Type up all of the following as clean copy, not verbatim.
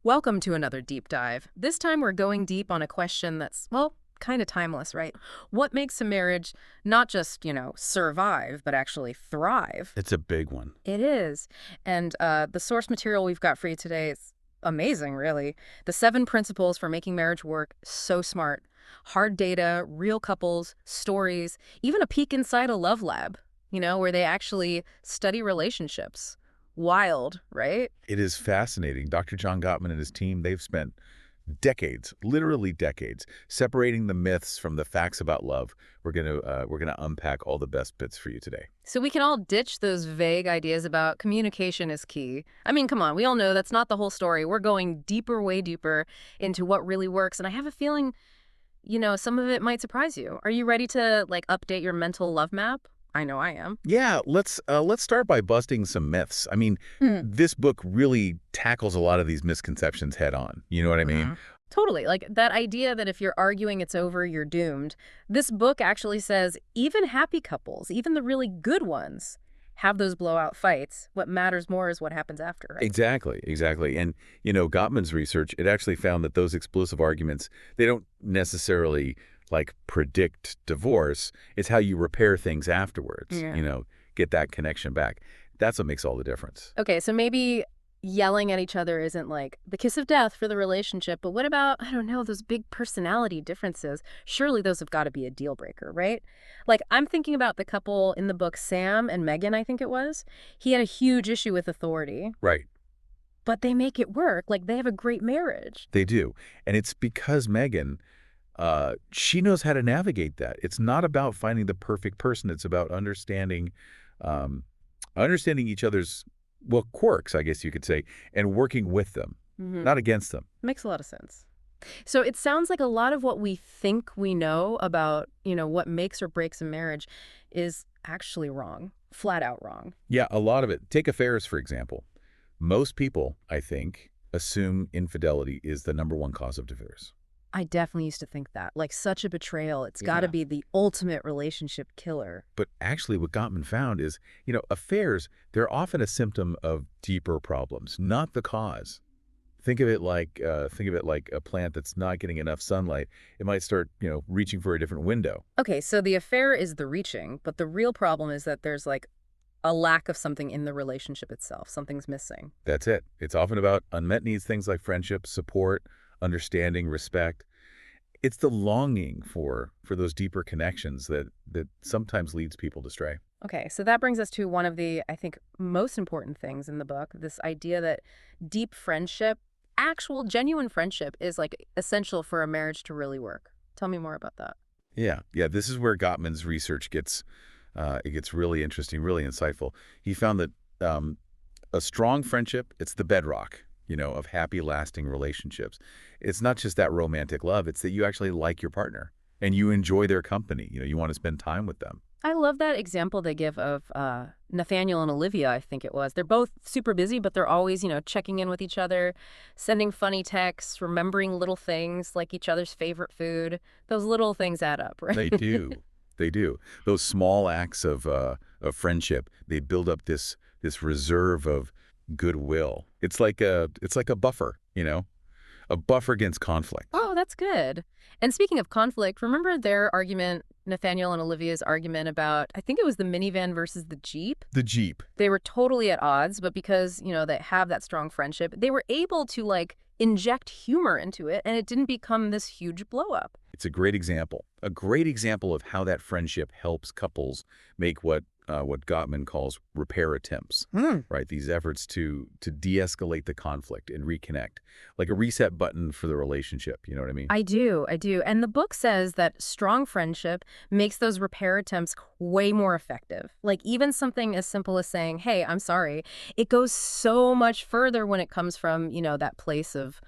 Welcome to another deep dive. This time we're going deep on a question that's, well, kind of timeless, right? What makes a marriage not just, survive, but actually thrive? It's a big one. It is. And the source material we've got for you today is amazing, really. The 7 principles for making marriage work, so smart. Hard data, real couples, stories, even a peek inside a love lab, where they actually study relationships. Wild, right? It is fascinating. Dr. John Gottman and his team, they've spent decades, literally decades, separating the myths from the facts about love. We're gonna unpack all the best bits for you today. So we can all ditch those vague ideas about communication is key. I mean, come on, we all know that's not the whole story. We're going deeper, way deeper into what really works. And I have a feeling, some of it might surprise you. Are you ready to update your mental love map? I know I am. Yeah, let's start by busting some myths. I mean, this book really tackles a lot of these misconceptions head on. You know what I mean? Mm-hmm. Totally. Like that idea that if you're arguing it's over, you're doomed. This book actually says even happy couples, even the really good ones, have those blowout fights. What matters more is what happens after, right? Exactly, exactly. And, Gottman's research, it actually found that those explosive arguments, they don't necessarily predict divorce. It's how you repair things afterwards, Yeah. get that connection back. That's what makes all the difference. Okay, so maybe yelling at each other isn't like the kiss of death for the relationship, but what about, I don't know, those big personality differences? Surely those have got to be a deal breaker, right? Like, I'm thinking about the couple in the book, Sam and Megan, I think it was. He had a huge issue with authority, Right. but they make it work. Like, they have a great marriage. They do. And it's because Megan, she knows how to navigate that. It's not about finding the perfect person. It's about um, understanding each other's, well, quirks, I guess you could say, and working with them, Hmm. not against them. Makes a lot of sense. So it sounds like a lot of what we think we know about, what makes or breaks a marriage is actually wrong, flat out wrong. Yeah, a lot of it. Take affairs, for example. Most people, I think, assume infidelity is the number one cause of divorce. I definitely used to think that. Like such a betrayal, it's got to Yeah. be the ultimate relationship killer. But actually what Gottman found is, affairs, they're often a symptom of deeper problems, not the cause. Think of it like a plant that's not getting enough sunlight. It might start, reaching for a different window. Okay, so the affair is the reaching, but the real problem is that there's a lack of something in the relationship itself. Something's missing. That's it. It's often about unmet needs, things like friendship, support, understanding, respect. It's the longing for those deeper connections that sometimes leads people to stray. Okay, so that brings us to one of the, I think, most important things in the book, this idea that deep friendship, actual genuine friendship is essential for a marriage to really work. Tell me more about that. Yeah, yeah. This is where Gottman's research gets really interesting, really insightful. He found that a strong friendship, it's the bedrock, of happy, lasting relationships. It's not just that romantic love; it's that you actually like your partner and you enjoy their company. You want to spend time with them. I love that example they give of Nathaniel and Olivia, I think it was. They're both super busy, but they're always, checking in with each other, sending funny texts, remembering little things like each other's favorite food. Those little things add up, right? They do, they do. Those small acts of friendship, they build up this reserve of goodwill. It's like a buffer, a buffer against conflict. Oh, that's good. And speaking of conflict, remember their argument, Nathaniel and Olivia's argument about, I think it was the minivan versus the Jeep? The Jeep. They were totally at odds, but because, they have that strong friendship, they were able to inject humor into it and it didn't become this huge blow up. It's a great example of how that friendship helps couples make what Gottman calls repair attempts, right? These efforts to de-escalate the conflict and reconnect, like a reset button for the relationship. You know what I mean? I do. I do. And the book says that strong friendship makes those repair attempts way more effective. Like even something as simple as saying, hey, I'm sorry, it goes so much further when it comes from, that place of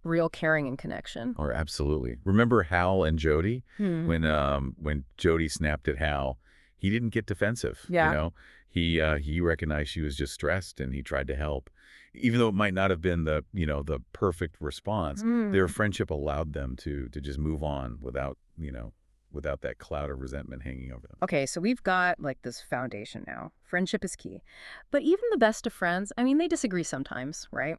real caring and connection. Or absolutely. Remember Hal and Jody Hmm. when Jody snapped at Hal, he didn't get defensive. Yeah. He recognized she was just stressed and he tried to help, even though it might not have been the perfect response. Their friendship allowed them to just move on without that cloud of resentment hanging over them. Okay, so we've got this foundation now. Friendship is key. But even the best of friends, I mean, they disagree sometimes, right?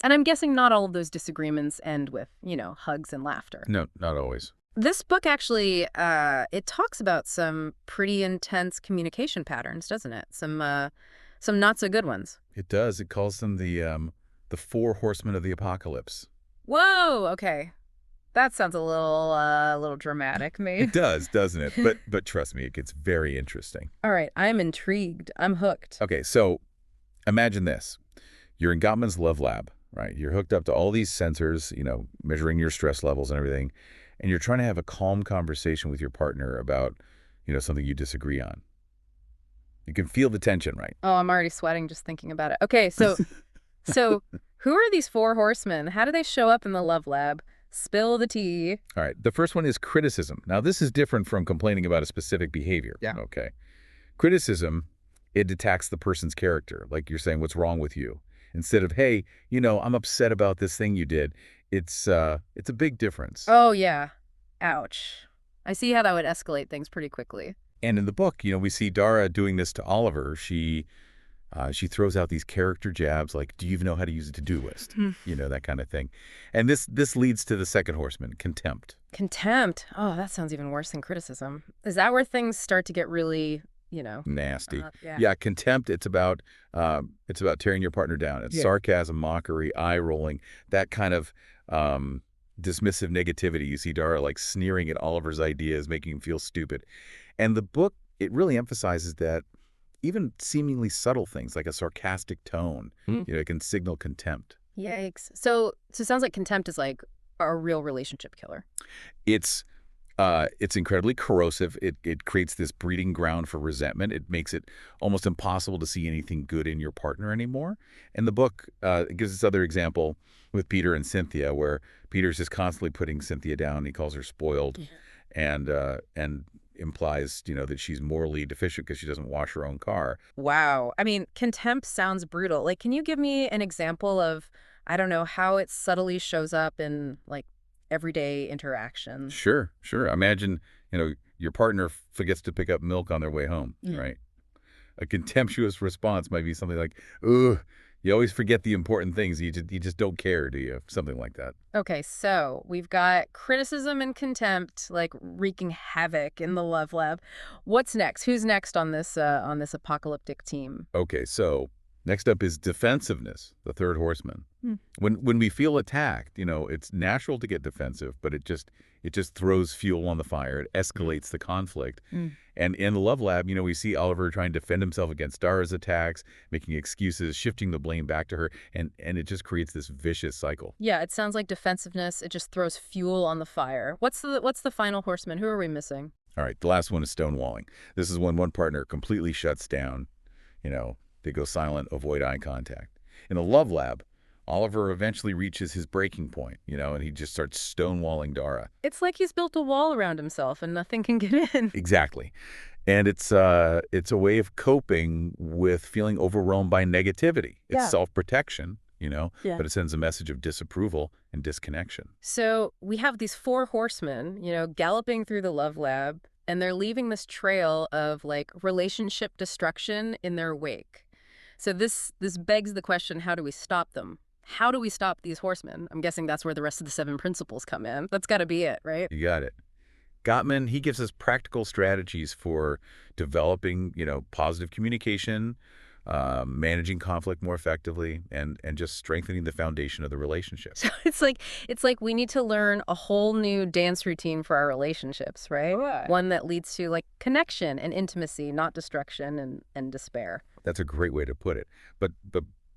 And I'm guessing not all of those disagreements end with, hugs and laughter. No, not always. This book actually, it talks about some pretty intense communication patterns, doesn't it? Some not so good ones. It does. It calls them the four horsemen of the apocalypse. Whoa, okay. That sounds a little dramatic, It maybe. does, doesn't it? But trust me, it gets very interesting. All right, I'm intrigued. I'm hooked. Okay, so imagine this. You're in Gottman's love lab, right? You're hooked up to all these sensors, measuring your stress levels and everything, and you're trying to have a calm conversation with your partner about, something you disagree on. You can feel the tension, right? Oh, I'm already sweating just thinking about it. Okay, so who are these four horsemen? How do they show up in the love lab? Spill the tea. All right, the first one is criticism. Now, this is different from complaining about a specific behavior. Yeah. Okay. Criticism, it attacks the person's character, like you're saying, what's wrong with you? Instead of, hey, I'm upset about this thing you did. It's a big difference. Oh, yeah. Ouch. I see how that would escalate things pretty quickly. And in the book, we see Dara doing this to Oliver. She throws out these character jabs like, do you even know how to use a to-do list? That kind of thing. And this leads to the second horseman, contempt. Contempt. Oh, that sounds even worse than criticism. Is that where things start to get really, Nasty. yeah. Yeah, contempt, it's about tearing your partner down. It's sarcasm, mockery, eye rolling, that kind of dismissive negativity. You see Dara like sneering at Oliver's ideas, making him feel stupid. And the book, it really emphasizes that even seemingly subtle things like a sarcastic tone, it can signal contempt. Yikes. So it sounds like contempt is like a real relationship killer. It's incredibly corrosive. It creates this breeding ground for resentment. It makes it almost impossible to see anything good in your partner anymore. And the book it gives this other example with Peter and Cynthia, where Peter's just constantly putting Cynthia down. He calls her spoiled, and implies that she's morally deficient because she doesn't wash her own car. Wow. I mean, contempt sounds brutal. Like, can you give me an example of, I don't know, how it subtly shows up in like everyday interactions? Sure. Imagine your partner forgets to pick up milk on their way home, right? A contemptuous response might be something like, "Ugh, you always forget the important things. You just don't care, do you?" Something like that. Okay, so we've got criticism and contempt like wreaking havoc in the love lab. What's next? Who's next on this apocalyptic team? Okay, so next up is defensiveness, the third horseman. Hmm. When we feel attacked, it's natural to get defensive, but it just throws fuel on the fire. It escalates the conflict. Mm. And in the Love Lab, we see Oliver trying to defend himself against Dara's attacks, making excuses, shifting the blame back to her, and it just creates this vicious cycle. Yeah, it sounds like defensiveness. It just throws fuel on the fire. What's the final horseman? Who are we missing? All right, the last one is stonewalling. This is when one partner completely shuts down. They go silent, avoid eye contact. In the Love Lab, Oliver eventually reaches his breaking point, and he just starts stonewalling Dara. It's like he's built a wall around himself and nothing can get in. Exactly. And it's a way of coping with feeling overwhelmed by negativity. It's self-protection, but it sends a message of disapproval and disconnection. So we have these four horsemen, galloping through the love lab, and they're leaving this trail of like relationship destruction in their wake. So this begs the question, how do we stop them? How do we stop these horsemen? I'm guessing that's where the rest of the 7 principles come in. That's got to be it, right? You got it. Gottman, he gives us practical strategies for developing, positive communication, managing conflict more effectively, and just strengthening the foundation of the relationship. So it's like we need to learn a whole new dance routine for our relationships, right? Right. One that leads to like connection and intimacy, not destruction and despair. That's a great way to put it. But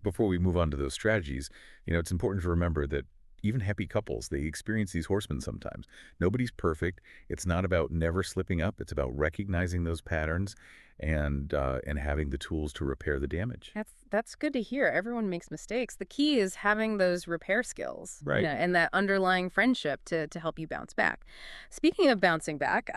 before we move on to those strategies, it's important to remember that even happy couples, they experience these horsemen sometimes. Nobody's perfect. It's not about never slipping up. It's about recognizing those patterns and having the tools to repair the damage. That's good to hear. Everyone makes mistakes. The key is having those repair skills, Right. And that underlying friendship to help you bounce back. Speaking of bouncing back,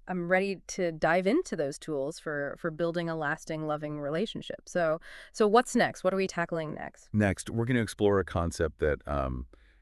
I'm ready to dive into those tools for building a lasting, loving relationship. So what's next? What are we tackling next? Next, we're going to explore a concept that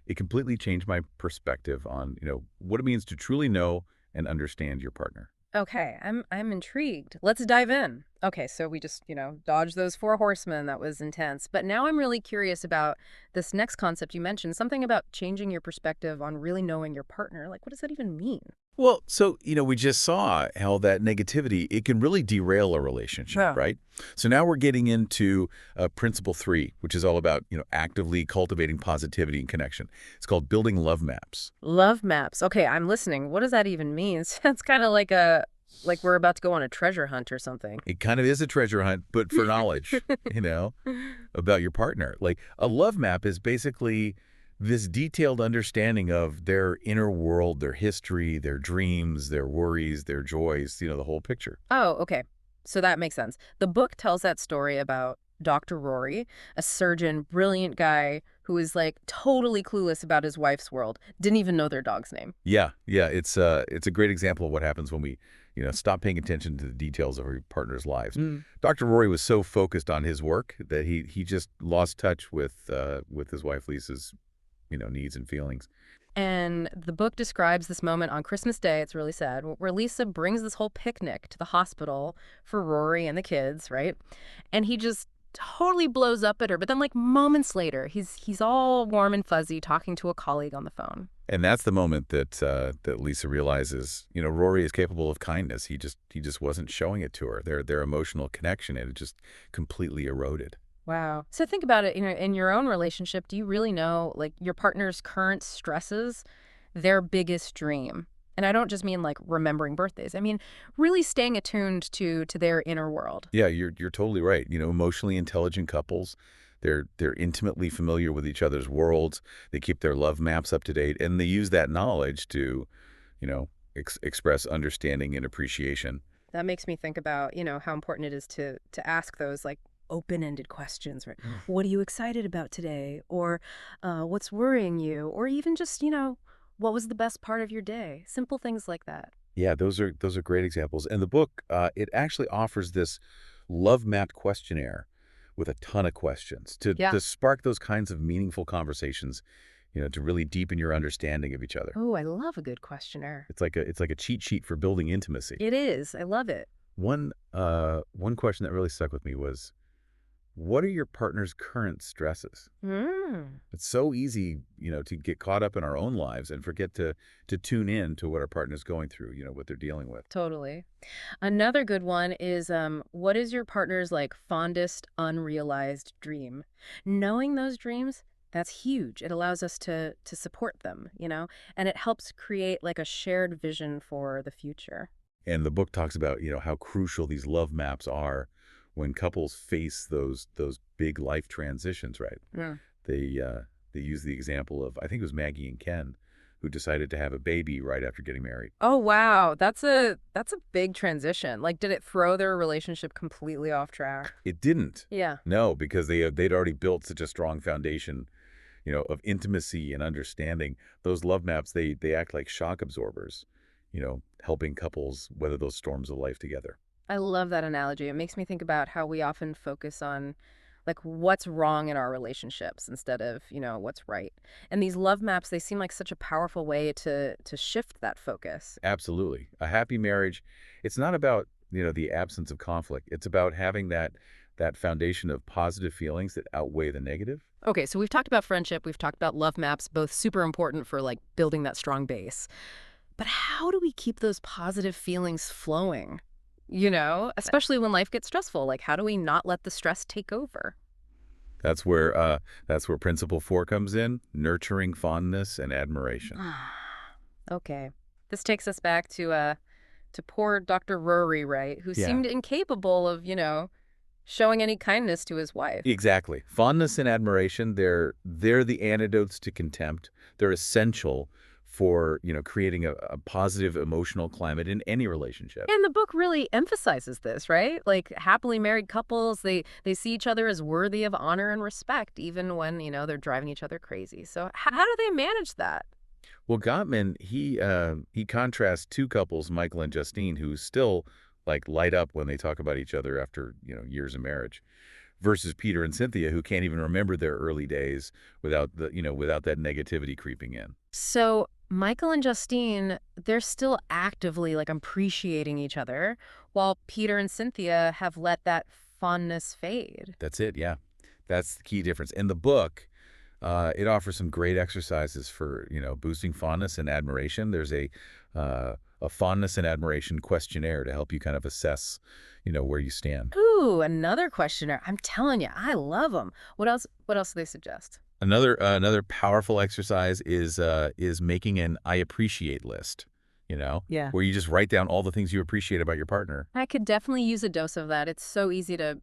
it completely changed my perspective on, what it means to truly know and understand your partner. Okay, I'm intrigued. Let's dive in. Okay, so we just, dodged those four horsemen. That was intense. But now I'm really curious about this next concept you mentioned, something about changing your perspective on really knowing your partner. Like, what does that even mean? Well, so, we just saw how that negativity, it can really derail a relationship, Yeah. right? So now we're getting into principle 3, which is all about, actively cultivating positivity and connection. It's called building love maps. Love maps. Okay, I'm listening. What does that even mean? It's kind of like we're about to go on a treasure hunt or something. It kind of is a treasure hunt, but for knowledge, about your partner. Like a love map is basically this detailed understanding of their inner world, their history, their dreams, their worries, their joys, the whole picture. Oh, okay. So that makes sense. The book tells that story about Dr. Rory, a surgeon, brilliant guy who is like totally clueless about his wife's world, didn't even know their dog's name. Yeah, yeah, it's a great example of what happens when we, stop paying attention to the details of our partner's lives. Mm. Dr. Rory was so focused on his work that he just lost touch with his wife Lisa's, needs and feelings. And the book describes this moment on Christmas Day, it's really sad, where Lisa brings this whole picnic to the hospital for Rory and the kids, right? And he just totally blows up at her. But then like moments later, he's all warm and fuzzy talking to a colleague on the phone. And that's the moment that Lisa realizes, Rory is capable of kindness. He just wasn't showing it to her. Their emotional connection, it had just completely eroded. Wow. So think about it, in your own relationship, do you really know like your partner's current stresses, their biggest dream? And I don't just mean like remembering birthdays. I mean really staying attuned to their inner world. Yeah, you're totally right. Emotionally intelligent couples, they're intimately familiar with each other's worlds. They keep their love maps up to date, and they use that knowledge to, express understanding and appreciation. That makes me think about, how important it is to ask those like open-ended questions, right? What are you excited about today? Or what's worrying you? Or even just, what was the best part of your day? Simple things like that. Yeah, those are great examples. And the book, it actually offers this love map questionnaire with a ton of questions Yeah. to spark those kinds of meaningful conversations, to really deepen your understanding of each other. Oh, I love a good questionnaire. It's like a cheat sheet for building intimacy. It is. I love it. One question that really stuck with me was, what are your partner's current stresses? Mm, It's so easy, to get caught up in our own lives and forget to tune in to what our partner's going through, what they're dealing with. totally. Another good one is what is your partner's like fondest unrealized dream? Knowing those dreams, that's huge. It allows us to support them, and it helps create like a shared vision for the future. And the book talks about, how crucial these love maps are when couples face those big life transitions, right? Yeah. They use the example of, I think it was Maggie and Ken, who decided to have a baby right after getting married. Oh wow, that's a big transition. Like did it throw their relationship completely off track? It didn't. Yeah. No, because they'd already built such a strong foundation, of intimacy and understanding. Those love maps, they act like shock absorbers, helping couples weather those storms of life together. I love that analogy. It makes me think about how we often focus on like what's wrong in our relationships instead of, what's right. And these love maps, they seem like such a powerful way to shift that focus. Absolutely. A happy marriage, it's not about, the absence of conflict. It's about having that foundation of positive feelings that outweigh the negative. Okay, so we've talked about friendship, we've talked about love maps, both super important for like building that strong base. But how do we keep those positive feelings flowing? Especially when life gets stressful. Like how do we not let the stress take over? That's where principle 4 comes in, nurturing fondness and admiration. Okay. This takes us back to poor Dr. Rory, right? Who Yeah. seemed incapable of, showing any kindness to his wife. Exactly. Fondness and admiration, they're the antidotes to contempt. They're essential for, creating a positive emotional climate in any relationship. And the book really emphasizes this, right? Like happily married couples, they see each other as worthy of honor and respect, even when, they're driving each other crazy. So how do they manage that? Well, Gottman, he contrasts two couples, Michael and Justine, who still like light up when they talk about each other after, years of marriage, versus Peter and Cynthia, who can't even remember their early days without that negativity creeping in. So Michael and Justine, they're still actively like appreciating each other, while Peter and Cynthia have let that fondness fade. That's it, yeah. That's the key difference. In the book, it offers some great exercises for, boosting fondness and admiration. There's a fondness and admiration questionnaire to help you kind of assess, where you stand. Ooh, another questionnaire. I'm telling you, I love them. What else? What else do they suggest? Another powerful exercise is making an I appreciate list, Yeah. where you just write down all the things you appreciate about your partner. I could definitely use a dose of that. It's so easy to,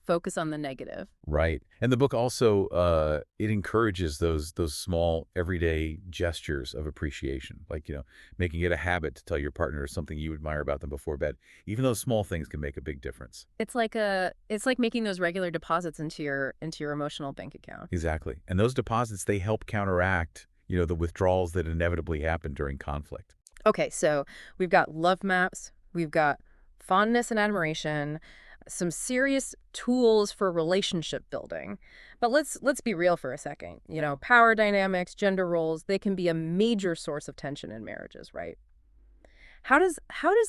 focus on the negative. Right. And the book also it encourages those small everyday gestures of appreciation, like, making it a habit to tell your partner something you admire about them before bed. Even those small things can make a big difference. It's like making those regular deposits into your emotional bank account. Exactly. And those deposits, they help counteract, the withdrawals that inevitably happen during conflict. Okay, so we've got love maps, we've got fondness and admiration, some serious tools for relationship building. But let's be real for a second. Power dynamics, gender roles, they can be a major source of tension in marriages, right? How does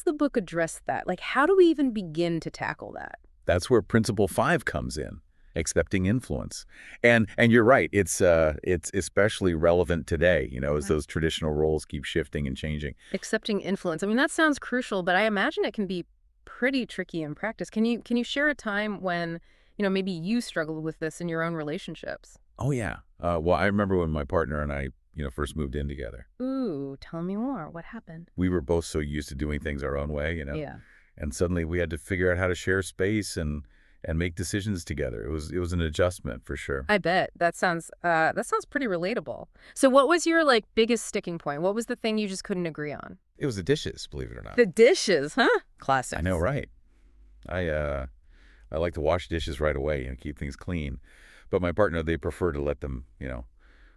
the book address that? Like how do we even begin to tackle that? That's where Principle 5 comes in, accepting influence. And you're right, it's especially relevant today, as Right. those traditional roles keep shifting and changing. Accepting influence. I mean, that sounds crucial, but I imagine it can be pretty tricky in practice. Can you share a time when, maybe you struggled with this in your own relationships? Oh yeah. Well, I remember when my partner and I, first moved in together. Ooh, tell me more. What happened? We were both so used to doing things our own way, Yeah. and suddenly we had to figure out how to share space and make decisions together. It was an adjustment for sure. I bet. That sounds pretty relatable. So what was your like biggest sticking point? What was the thing you just couldn't agree on? It was the dishes, believe it or not. The dishes, huh? I know, Classics. right? I like to wash dishes right away and keep things clean, but my partner, they prefer to let them,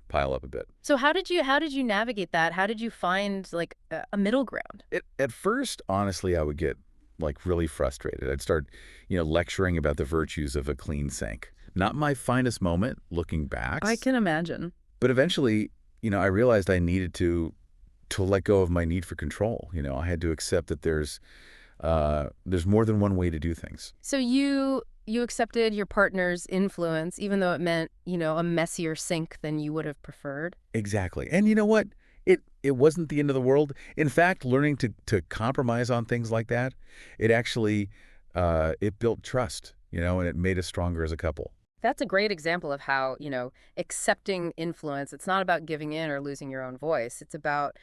pile up a bit. So how did you navigate that? How did you find like a middle ground? At first, honestly, I would get like really frustrated. I'd start, lecturing about the virtues of a clean sink. Not my finest moment looking back, I can imagine. but eventually, I realized I needed to let go of my need for control. I had to accept that there's more than one way to do things. So you accepted your partner's influence even though it meant, a messier sink than you would have preferred? Exactly. And you know what? It wasn't the end of the world. In fact, learning to compromise on things like that, it actually it built trust, and it made us stronger as a couple. That's a great example of how, accepting influence, it's not about giving in or losing your own voice. It's about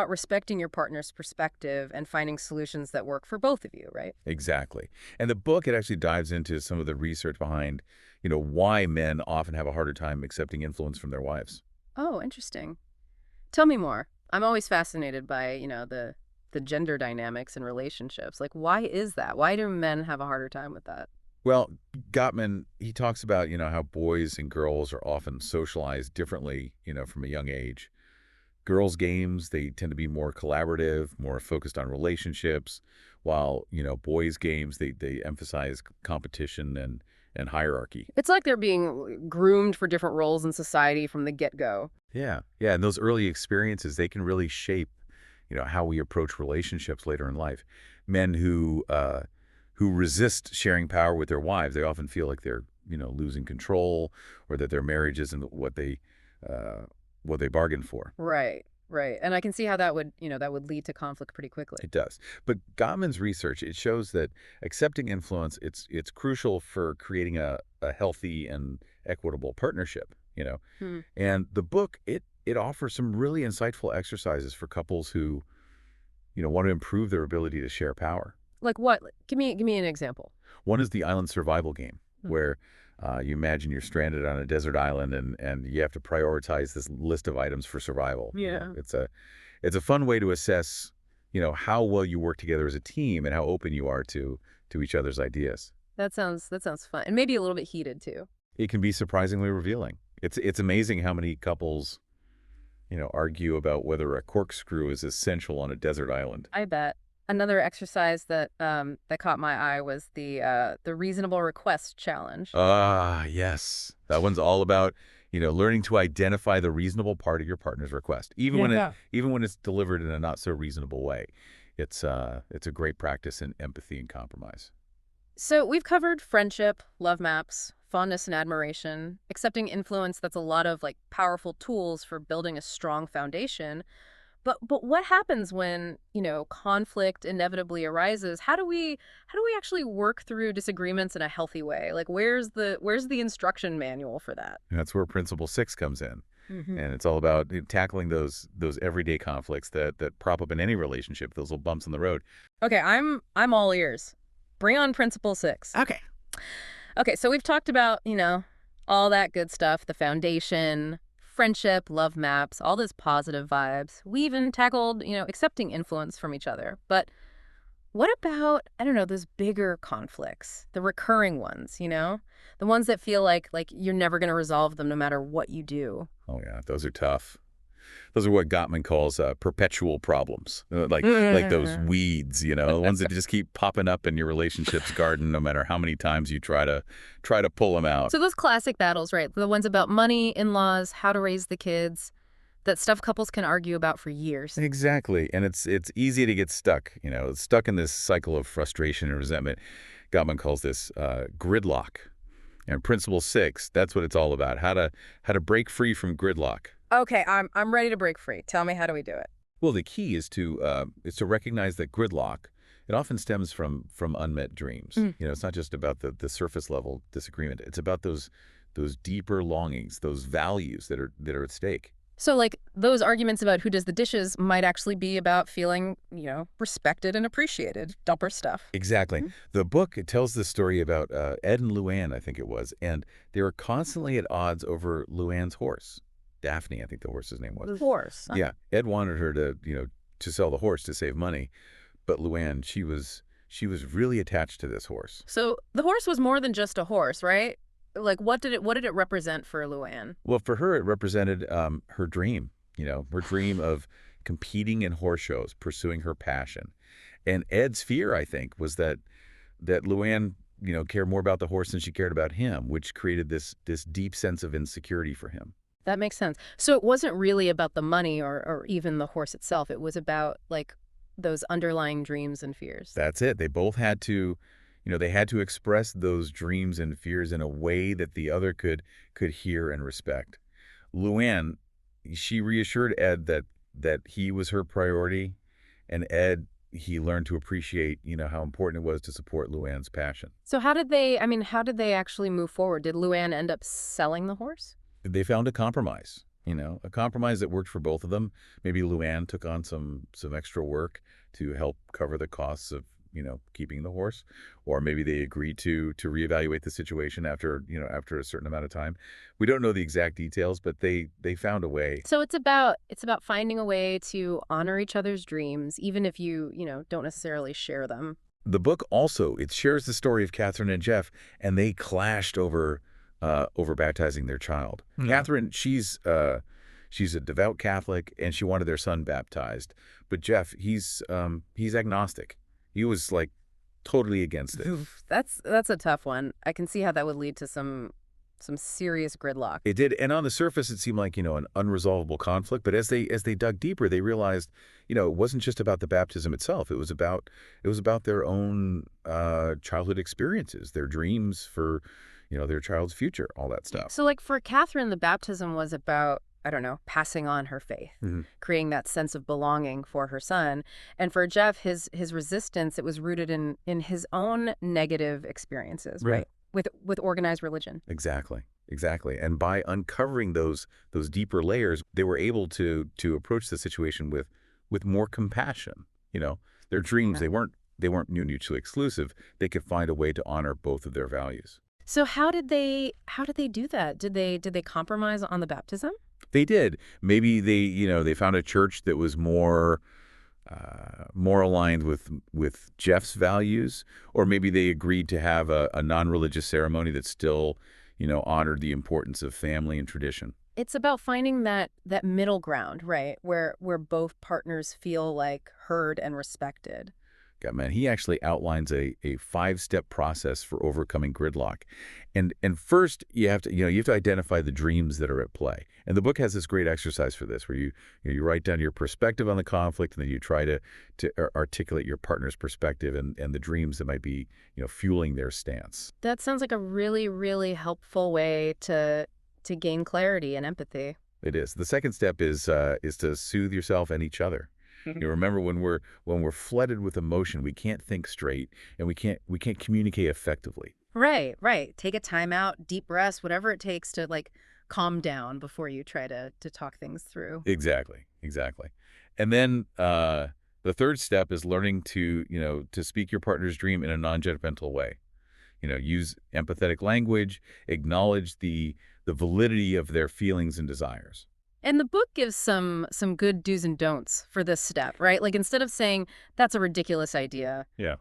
respecting your partner's perspective and finding solutions that work for both of you, right? Exactly. And the book, it actually dives into some of the research behind, why men often have a harder time accepting influence from their wives. Oh, interesting. Tell me more. I'm always fascinated by, the gender dynamics in relationships. Like, why is that? Why do men have a harder time with that? Well, Gottman, he talks about, how boys and girls are often socialized differently, from a young age. Girls' games, they tend to be more collaborative, more focused on relationships, while, boys' games, they emphasize competition and hierarchy. It's like they're being groomed for different roles in society from the get-go. Yeah. Yeah. And those early experiences, they can really shape, how we approach relationships later in life. Men who resist sharing power with their wives, they often feel like they're, losing control or that their marriage isn't what they bargained for. Right, right. And I can see how that would lead to conflict pretty quickly. It does. But Gottman's research, it shows that accepting influence, it's crucial for creating a healthy and equitable partnership. Hmm. And the book, it offers some really insightful exercises for couples who, want to improve their ability to share power. Like what? Give me an example. One is the island survival game, Hmm. where you imagine you're stranded on a desert island and you have to prioritize this list of items for survival. Yeah. It's a fun way to assess, how well you work together as a team and how open you are to each other's ideas. That sounds fun. And maybe a little bit heated too. It can be surprisingly revealing. It's amazing how many couples, argue about whether a corkscrew is essential on a desert island. I bet. Another exercise that caught my eye was the reasonable request challenge. Ah, yes. That one's all about, learning to identify the reasonable part of your partner's request, even when Yeah. even when it's delivered in a not so reasonable way. It's a great practice in empathy and compromise. So we've covered friendship, love maps, fondness and admiration, accepting influence. That's a lot of like powerful tools for building a strong foundation. But what happens when, conflict inevitably arises? How do we actually work through disagreements in a healthy way? Like where's the instruction manual for that? And that's where Principle 6 comes in. Hmm. And it's all about tackling those everyday conflicts that prop up in any relationship, those little bumps in the road. Okay, I'm all ears. Bring on principle 6. Okay. Okay, so we've talked about, all that good stuff, the foundation, friendship, love maps, all those positive vibes. We even tackled, accepting influence from each other. But what about, I don't know, those bigger conflicts, the recurring ones, the ones that feel like you're never going to resolve them no matter what you do? Oh yeah, those are tough. Those are what Gottman calls perpetual problems, like those weeds, the ones that just keep popping up in your relationship's garden, no matter how many times you try to pull them out. So those classic battles, right? The ones about money, in-laws, how to raise the kids, that stuff couples can argue about for years. Exactly, and it's easy to get stuck, stuck in this cycle of frustration and resentment. Gottman calls this gridlock. And Principle 6, that's what it's all about: how to break free from gridlock. Okay, I'm ready to break free. Tell me, how do we do it? Well, the key is to recognize that gridlock, it often stems from unmet dreams. Mm. It's not just about the surface level disagreement. It's about those deeper longings, those values that are at stake. So, like, those arguments about who does the dishes might actually be about feeling, respected and appreciated. Dumper stuff. Exactly. Mm. The book, it tells this story about Ed and Luann, I think it was, and they were constantly at odds over Luann's horse. Daphne, I think the horse's name was. The horse. Yeah, Ed wanted her to sell the horse to save money, but Luann, she was really attached to this horse. So the horse was more than just a horse, right? Like, what did it represent for Luann? Well, for her, it represented her dream. Her dream of competing in horse shows, pursuing her passion. And Ed's fear, I think, was that Luann, cared more about the horse than she cared about him, which created this deep sense of insecurity for him. That makes sense. So it wasn't really about the money or even the horse itself. It was about, like, those underlying dreams and fears. That's it. They both had to, they had to express those dreams and fears in a way that the other could hear and respect. Luann, she reassured Ed that he was her priority, and Ed, he learned to appreciate, how important it was to support Luann's passion. So how did they actually move forward? Did Luann end up selling the horse? They found a compromise, a compromise that worked for both of them. Maybe Luann took on some extra work to help cover the costs of, keeping the horse, or maybe they agreed to reevaluate the situation after a certain amount of time. We don't know the exact details, but they found a way. So it's about finding a way to honor each other's dreams, even if you don't necessarily share them. The book also, it shares the story of Catherine and Jeff, and they clashed over baptizing their child. Yeah. Catherine, she's a devout Catholic, and she wanted their son baptized. But Jeff, he's agnostic. He was like totally against it. Oof, that's a tough one. I can see how that would lead to some serious gridlock. It did, and on the surface, it seemed like an unresolvable conflict. But as they dug deeper, they realized, it wasn't just about the baptism itself. It was about their own childhood experiences, their dreams for their child's future, all that stuff. So, like, for Catherine, the baptism was about, I don't know, passing on her faith, Mhm. creating that sense of belonging for her son. And for Jeff, his resistance, it was rooted in his own negative experiences, Right. right? With organized religion. Exactly. Exactly. And by uncovering those deeper layers, they were able to approach the situation with more compassion. Their dreams, Yeah. they weren't mutually exclusive. They could find a way to honor both of their values. So how did they do that? Did they compromise on the baptism? They did. Maybe they found a church that was more aligned with Jeff's values, or maybe they agreed to have a non-religious ceremony that still, honored the importance of family and tradition. It's about finding that middle ground, right? Where both partners feel like heard and respected. Gottman, he actually outlines a five-step process for overcoming gridlock. And first, you have to identify the dreams that are at play. And the book has this great exercise for this, where you write down your perspective on the conflict, and then you try to articulate your partner's perspective and the dreams that might be, fueling their stance. That sounds like a really, really helpful way to gain clarity and empathy. It is. The second step is to soothe yourself and each other. Remember, when we're flooded with emotion, we can't think straight, and we can't communicate effectively. Right, right. Take a time out, deep breaths, whatever it takes to like calm down before you try to talk things through. Exactly, exactly. And then the third step is learning to speak your partner's dream in a non-judgmental way. Use empathetic language, acknowledge the validity of their feelings and desires. And the book gives some good do's and don'ts for this step, right? Like instead of saying that's a ridiculous idea, Yeah,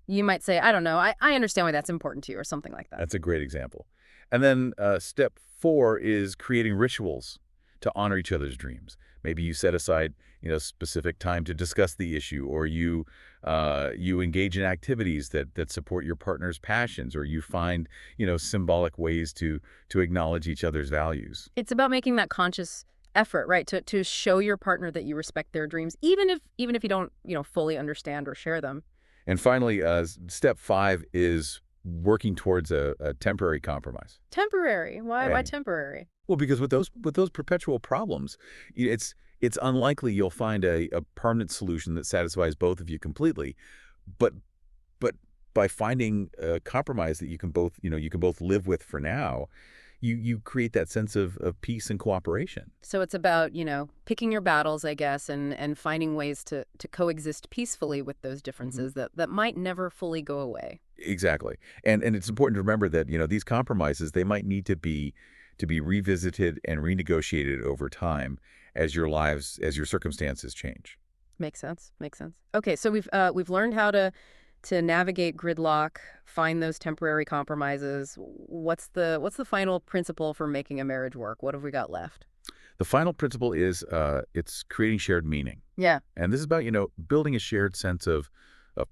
you might say, I don't know, I understand why that's important to you or something like that. that's a great example. And then step 4 is creating rituals to honor each other's dreams. Maybe you set aside, specific time to discuss the issue, or you engage in activities that support your partner's passions, or you find, symbolic ways to acknowledge each other's values. It's about making that conscious effort, right? To show your partner that you respect their dreams, even if you don't, fully understand or share them. And finally, step 5 is working towards a temporary compromise. Temporary. Why Right. temporary? Well, because with those perpetual problems, it's unlikely you'll find a permanent solution that satisfies both of you completely. But but by finding a compromise that you can both live with for now, you create that sense of peace and cooperation. So it's about, picking your battles, I guess, and finding ways to coexist peacefully with those Mhm. differences that might never fully go away. Exactly. And it's important to remember that, these compromises, they might need to be revisited and renegotiated over time as your circumstances change. Makes sense. Makes sense. Okay, so we've learned how to navigate gridlock, find those temporary compromises. What's the final principle for making a marriage work? What have we got left? The final principle is it's creating shared meaning. Yeah. And this is about, building a shared sense of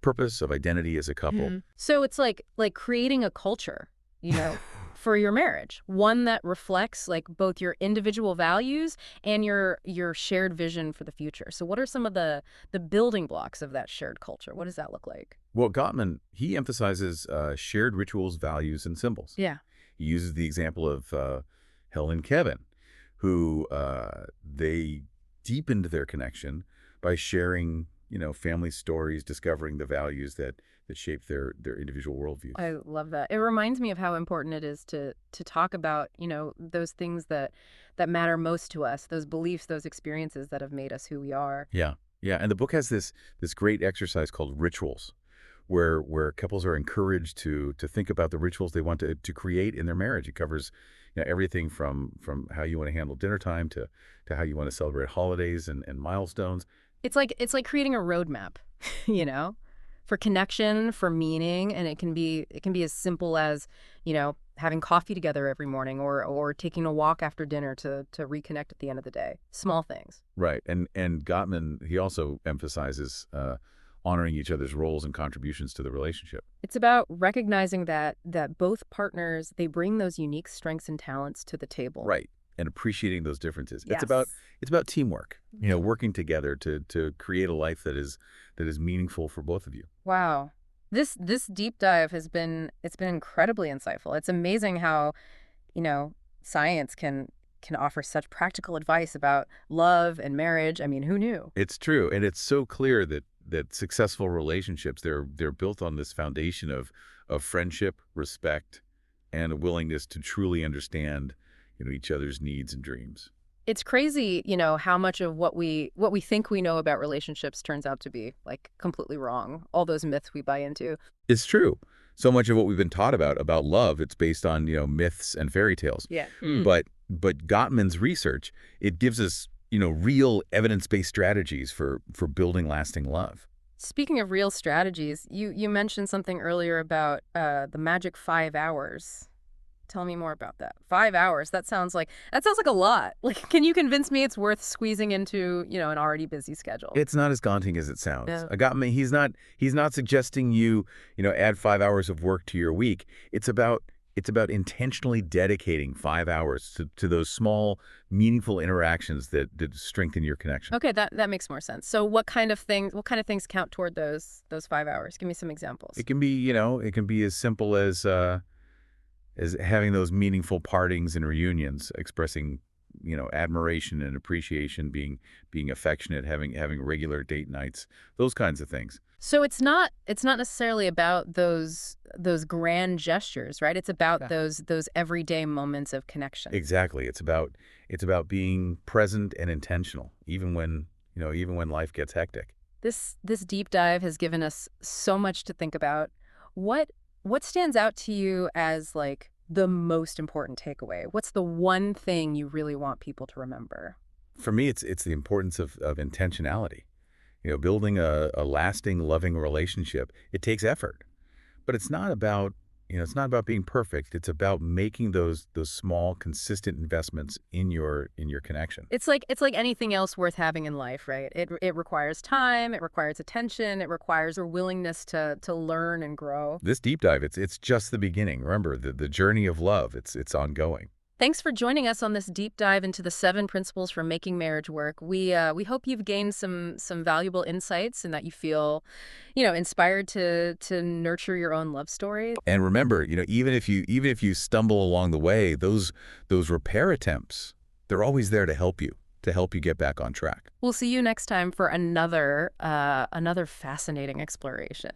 purpose, of identity as a couple. So it's like creating a culture, you know, for your marriage, one that reflects like both your individual values and your shared vision for the future. So what are some of the building blocks of that shared culture? What does that look like? Well, Gottman, he emphasizes shared rituals, values, and symbols. Yeah. He uses the example of Helen and Kevin, who they deepened their connection by sharing, family stories, discovering the values that shape their individual worldviews. I love that. It reminds me of how important it is to talk about, those things that matter most to us, those beliefs, those experiences that have made us who we are. Yeah, yeah, and the book has this great exercise called rituals, where couples are encouraged to think about the rituals they want to create in their marriage. It covers, everything from how you want to handle dinner time to how you want to celebrate holidays and milestones. It's like creating a roadmap, you know, for connection, for meaning, and it can be as simple as, having coffee together every morning or taking a walk after dinner to reconnect at the end of the day. Small things. Right, and Gottman, he also emphasizes honoring each other's roles and contributions to the relationship. It's about recognizing that both partners, they bring those unique strengths and talents to the table. Right, and appreciating those differences. It's Yes. about teamwork. Working together to create a life that is meaningful for both of you. Wow. This deep dive it's been incredibly insightful. It's amazing how, science can offer such practical advice about love and marriage. I mean, who knew? It's true, and it's so clear that successful relationships, they're built on this foundation of friendship, respect, and a willingness to truly understand, each other's needs and dreams. It's crazy, how much of what we think we know about relationships turns out to be like completely wrong. All those myths we buy into. It's true. So much of what we've been taught about love, it's based on, myths and fairy tales. Yeah. But Gottman's research, it gives us, real evidence-based strategies for building lasting love. Speaking of real strategies, you mentioned something earlier about the magic 5 hours. Tell me more about that. 5 hours. That sounds like a lot. Like, can you convince me it's worth squeezing into, an already busy schedule? It's not as daunting as it sounds. No. He's not suggesting add 5 hours of work to your week. It's about intentionally dedicating 5 hours to those small, meaningful interactions that strengthen your connection. Okay, that makes more sense. So what kind of things count toward those 5 hours? Give me some examples. It can be as simple as having those meaningful partings and reunions, expressing, admiration and appreciation, being affectionate, having regular date nights, those kinds of things. So it's not necessarily about those grand gestures, right? It's about Yeah. those everyday moments of connection. Exactly. It's about being present and intentional, even when life gets hectic. This deep dive has given us so much to think about. What what stands out to you as like the most important takeaway? What's the one thing you really want people to remember? For me, it's the importance of intentionality. Building a lasting, loving relationship, it takes effort. But it's not about being perfect. It's about making those small, consistent investments in your connection. It's like anything else worth having in life, right? It requires time, it requires attention, it requires a willingness to learn and grow. This deep dive, it's just the beginning. Remember, the journey of love, it's ongoing. Thanks for joining us on this deep dive into the 7 principles for making marriage work. We hope you've gained some valuable insights and that you feel, inspired to nurture your own love story. And remember, even if you stumble along the way, those repair attempts, they're always there to help you get back on track. We'll see you next time for another fascinating exploration.